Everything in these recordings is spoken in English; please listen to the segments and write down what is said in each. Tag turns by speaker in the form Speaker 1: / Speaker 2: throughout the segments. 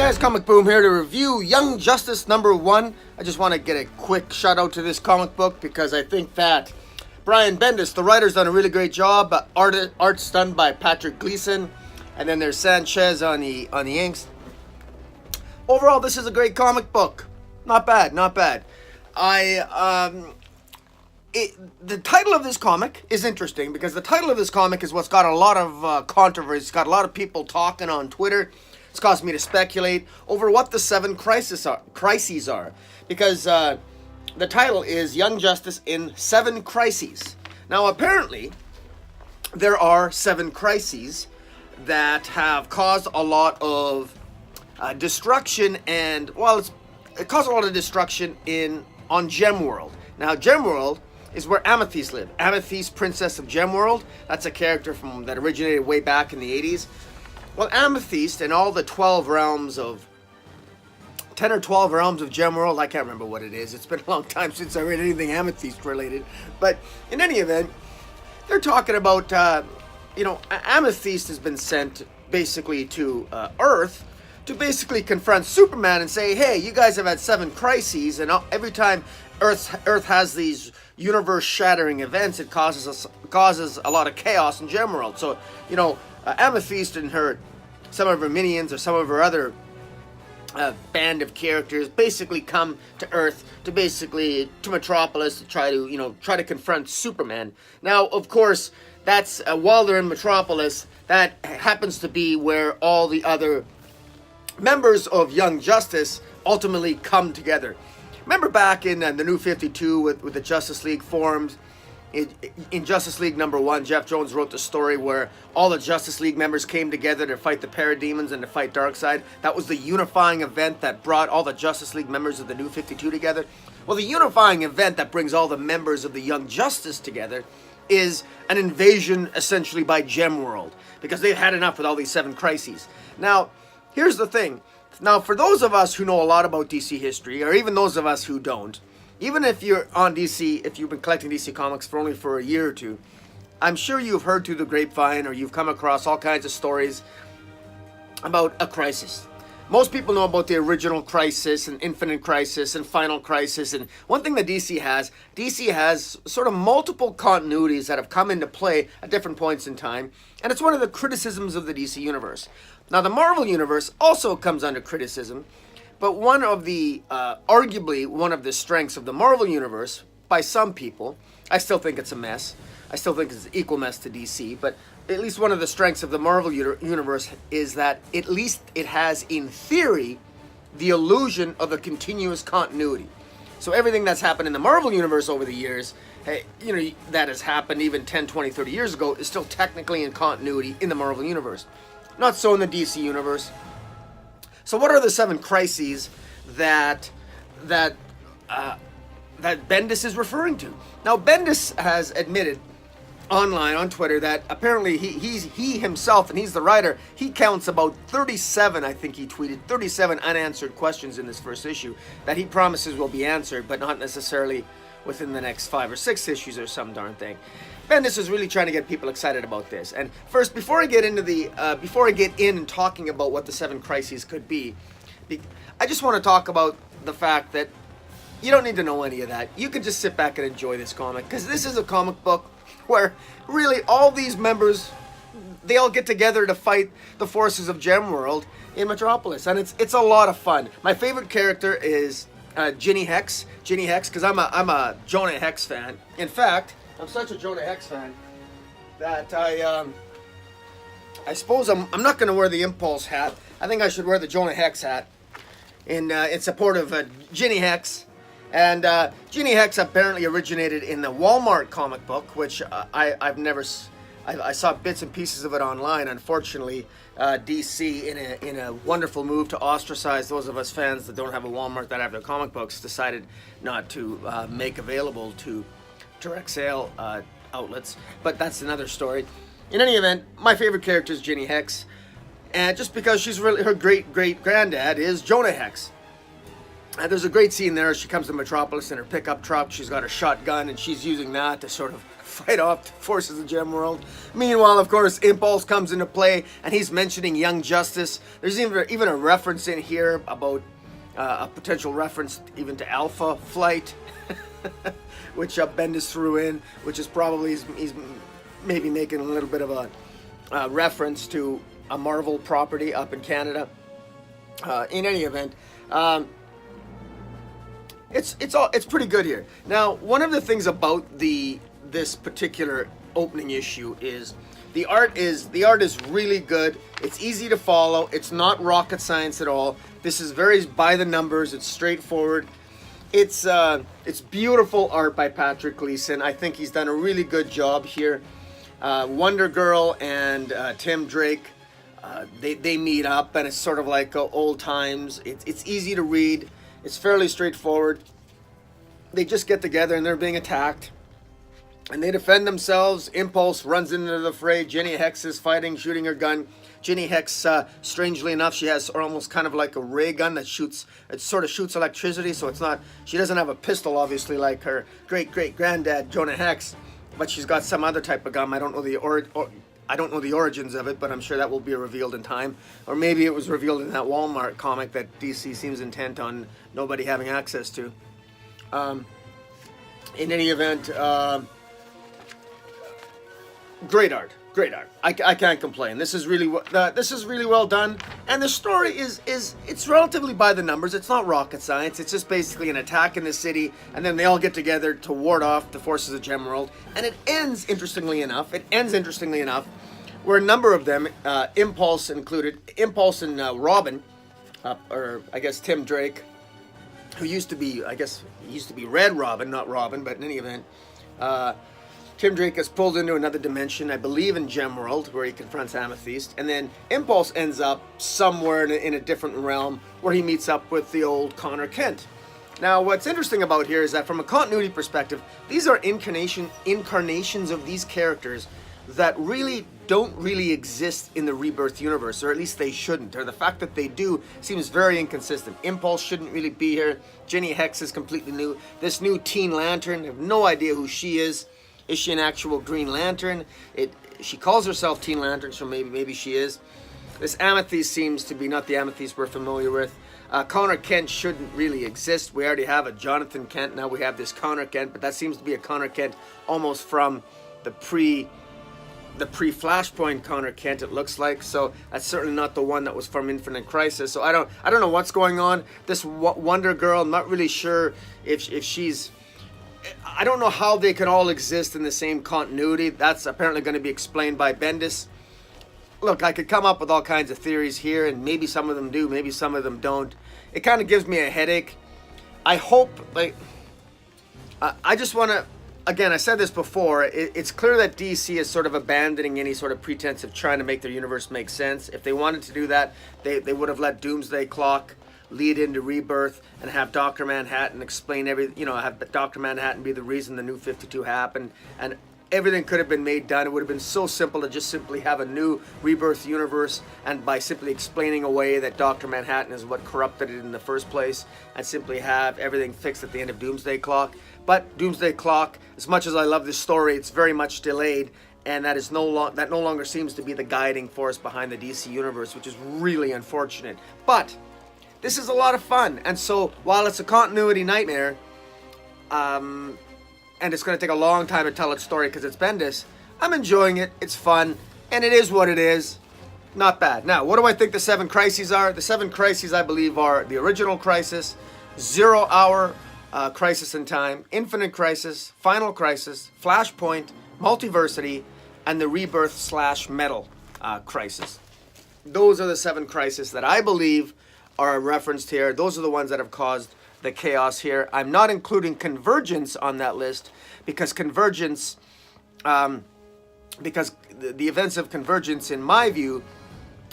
Speaker 1: guys, Comic Boom here to review Young Justice #1. I just want to get a quick shout out to this comic book because I think that Brian Bendis, the writer's done a really great job. Art's done by Patrick Gleason, and then there's Sanchez on the inks. Overall, this is a great comic book. Not bad, not bad. The title of this comic is interesting because the title of this comic is what's got a lot of controversy. It's got a lot of people talking on Twitter. It's caused me to speculate over what the 7 crises are. Because the title is Young Justice in 7 Crises. Now, apparently, there are 7 crises that have caused a lot of destruction and, well, it caused a lot of destruction on Gemworld. Now, Gemworld is where Amethyst lived. Amethyst, Princess of Gemworld. That's a character that originated way back in the 80s. Well, Amethyst and all the 12 realms of 10 or 12 realms of Gemworld, I can't remember what it is. It's been a long time since I read anything Amethyst related. But in any event, they're talking about, Amethyst has been sent basically to Earth to basically confront Superman and say, hey, you guys have had 7 crises, and every time Earth has these universe-shattering events, it causes a lot of chaos in Gemworld. So, Amethyst and some of her minions or some of her other band of characters basically come to Earth to Metropolis to try to confront Superman. Now, of course, that's while they're in Metropolis, that happens to be where all the other members of Young Justice ultimately come together. Remember back in the New 52 with the Justice League formed. In Justice League #1, Jeff Jones wrote the story where all the Justice League members came together to fight the Parademons and to fight Darkseid. That was the unifying event that brought all the Justice League members of the New 52 together. Well, the unifying event that brings all the members of the Young Justice together is an invasion, essentially, by Gemworld, because they've had enough with all these 7 crises. Now, here's the thing. Now, for those of us who know a lot about DC history, or even those of us who don't, even if you're on DC, if you've been collecting DC comics for only a year or two, I'm sure you've heard through the grapevine or you've come across all kinds of stories about a crisis. Most people know about the original Crisis and Infinite Crisis and Final Crisis. And one thing that DC has sort of multiple continuities that have come into play at different points in time. And it's one of the criticisms of the DC Universe. Now, the Marvel Universe also comes under criticism. But one of the, arguably one of the strengths of the Marvel Universe, by some people, I still think it's a mess. I still think it's an equal mess to DC, but at least one of the strengths of the Marvel Universe is that at least it has, in theory, the illusion of a continuous continuity. So everything that's happened in the Marvel Universe over the years, that has happened even 10, 20, 30 years ago, is still technically in continuity in the Marvel Universe. Not so in the DC Universe. So what are the 7 crises that Bendis is referring to? Now, Bendis has admitted online on Twitter that apparently he himself, and he's the writer, he counts about 37, I think he tweeted, 37 unanswered questions in this first issue that he promises will be answered, but not necessarily within the next 5 or 6 issues or some darn thing. Bendis is really trying to get people excited about this. And first, before I get in and talking about what the 7 crises could be, I just want to talk about the fact that you don't need to know any of that. You can just sit back and enjoy this comic, because this is a comic book where really all these members, they all get together to fight the forces of Gemworld in Metropolis, and it's a lot of fun. My favorite character is Ginny Hex, because I'm a Jonah Hex fan. In fact, I'm such a Jonah Hex fan that I suppose I'm not going to wear the Impulse hat. I think I should wear the Jonah Hex hat in support of Ginny Hex. And Ginny Hex apparently originated in the Walmart comic book, which I saw bits and pieces of it online. Unfortunately, DC, in a wonderful move to ostracize those of us fans that don't have a Walmart that have their comic books, decided not to make available to direct sale outlets. But that's another story. In any event, my favorite character is Ginny Hex, and just because she's really, her great granddad is Jonah Hex. There's a great scene there. She comes to Metropolis in her pickup truck. She's got her shotgun, and she's using that to sort of fight off the forces of Gemworld. Meanwhile, of course, Impulse comes into play, and he's mentioning Young Justice. There's even a reference in here about a potential reference even to Alpha Flight, which Bendis threw in, which is probably he's maybe making a little bit of a reference to a Marvel property up in Canada. In any event, it's pretty good here. Now, one of the things about this particular opening issue is the art is really good. It's easy to follow. It's not rocket science at all. This is very by the numbers. It's straightforward. It's beautiful art by Patrick Gleason. I think he's done a really good job here. Wonder Girl and Tim Drake, they meet up, and it's sort of like old times. It's easy to read. It's fairly straightforward. They just get together and they're being attacked, and they defend themselves. Impulse runs into the fray. Jenny Hex is fighting, shooting her gun. Jenny Hex, strangely enough, she has almost kind of like a ray gun that sort of shoots electricity, so it's not, she doesn't have a pistol, obviously, like her great-great-granddad, Jonah Hex, but she's got some other type of gun. I don't know the origins of it, but I'm sure that will be revealed in time. Or maybe it was revealed in that Walmart comic that DC seems intent on nobody having access to. In any event, great art. I can't complain. This is really well done, and the story is it's relatively by the numbers. It's not rocket science. It's just basically an attack in the city, and then they all get together to ward off the forces of Gemworld. And it ends interestingly enough. Where a number of them, Impulse included, Impulse and Robin, or I guess Tim Drake, who used to be Red Robin, not Robin, but in any event. Tim Drake is pulled into another dimension, I believe in Gemworld, where he confronts Amethyst, and then Impulse ends up somewhere in a different realm where he meets up with the old Connor Kent. Now, what's interesting about here is that from a continuity perspective, these are incarnations of these characters that don't really exist in the Rebirth universe, or at least they shouldn't, or the fact that they do seems very inconsistent. Impulse shouldn't really be here. Jenny Hex is completely new. This new Teen Lantern, I have no idea who she is. Is she an actual Green Lantern? She calls herself Teen Lantern, so maybe she is. This Amethyst seems to be not the Amethyst we're familiar with. Connor Kent shouldn't really exist. We already have a Jonathan Kent. Now we have this Connor Kent, but that seems to be a Connor Kent almost from the pre-Flashpoint Connor Kent, it looks like. So that's certainly not the one that was from Infinite Crisis. So I don't know what's going on. This Wonder Girl, I'm not really sure if she's... I don't know how they can all exist in the same continuity. That's apparently going to be explained by Bendis. Look, I could come up with all kinds of theories here, and maybe some of them do, maybe some of them don't. It kind of gives me a headache. I hope, I just want to, again, I said this before, it's clear that DC is sort of abandoning any sort of pretense of trying to make their universe make sense. If they wanted to do that, they would have let Doomsday Clock lead into Rebirth and have Dr. Manhattan explain have Dr. Manhattan be the reason the New 52 happened, and everything could have been made done. It would have been so simple to just simply have a new Rebirth universe, and by simply explaining away that Dr. Manhattan is what corrupted it in the first place, and simply have everything fixed at the end of Doomsday Clock. But Doomsday Clock, as much as I love this story, it's very much delayed, and that no longer seems to be the guiding force behind the DC universe, which is really unfortunate. But this is a lot of fun, and so while it's a continuity nightmare, and it's going to take a long time to tell its story because it's Bendis, I'm enjoying it. It's fun, and it is what it is. Not bad. Now, what do I think the 7 crises are? The 7 crises, I believe, are the original Crisis, 0 Hour Crisis in Time, Infinite Crisis, Final Crisis, Flashpoint, Multiversity, and the Rebirth/Metal Crisis. Those are the 7 crises that I believe are referenced here. Those are the ones that have caused the chaos here. I'm not including Convergence on that list because Convergence, because the events of Convergence, in my view,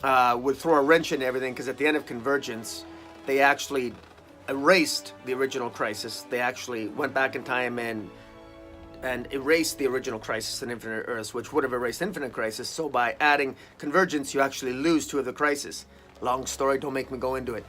Speaker 1: would throw a wrench into everything, because at the end of Convergence, they actually erased the original Crisis. They actually went back in time and erased the original Crisis in Infinite Earths, which would have erased Infinite Crisis. So by adding Convergence, you actually lose 2 of the crises. Long story, don't make me go into it.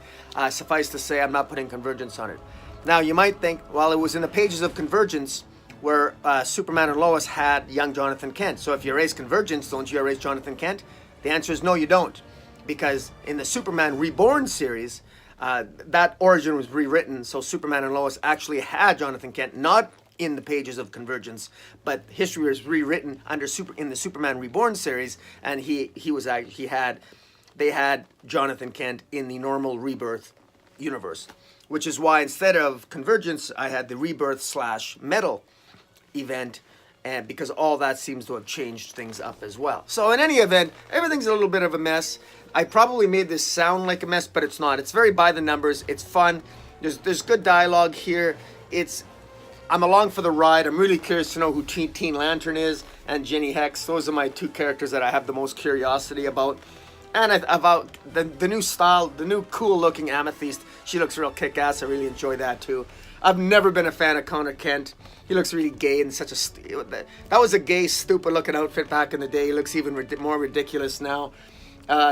Speaker 1: Suffice to say, I'm not putting Convergence on it. Now, you might think, well, it was in the pages of Convergence where Superman and Lois had young Jonathan Kent. So if you erase Convergence, don't you erase Jonathan Kent? The answer is no, you don't. Because in the Superman Reborn series, that origin was rewritten, so Superman and Lois actually had Jonathan Kent, not in the pages of Convergence, but history was rewritten in the Superman Reborn series, and they had Jonathan Kent in the normal Rebirth universe, which is why instead of Convergence, I had the Rebirth / Metal event, and because all that seems to have changed things up as well. So in any event, everything's a little bit of a mess. I probably made this sound like a mess, but it's not. It's very by the numbers. It's fun. There's good dialogue here. I'm along for the ride. I'm really curious to know who Teen Lantern is and Jenny Hex. Those are my two characters that I have the most curiosity about. And about the new style, the new cool-looking Amethyst. She looks real kick-ass. I really enjoy that, too. I've never been a fan of Connor Kent. He looks really gay and such a... That was a gay, stupid-looking outfit back in the day. He looks even more ridiculous now.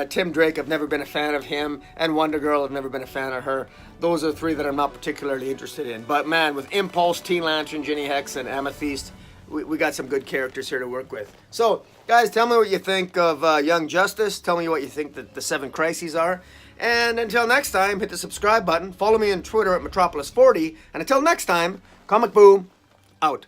Speaker 1: Tim Drake, I've never been a fan of him. And Wonder Girl, I've never been a fan of her. Those are three that I'm not particularly interested in. But, man, with Impulse, Teen Lantern, Jenny Hex, and Amethyst, we got some good characters here to work with. So, guys, tell me what you think of Young Justice. Tell me what you think that the 7 crises are. And until next time, hit the subscribe button. Follow me on Twitter at Metropolis40. And until next time, Comic Boom, out.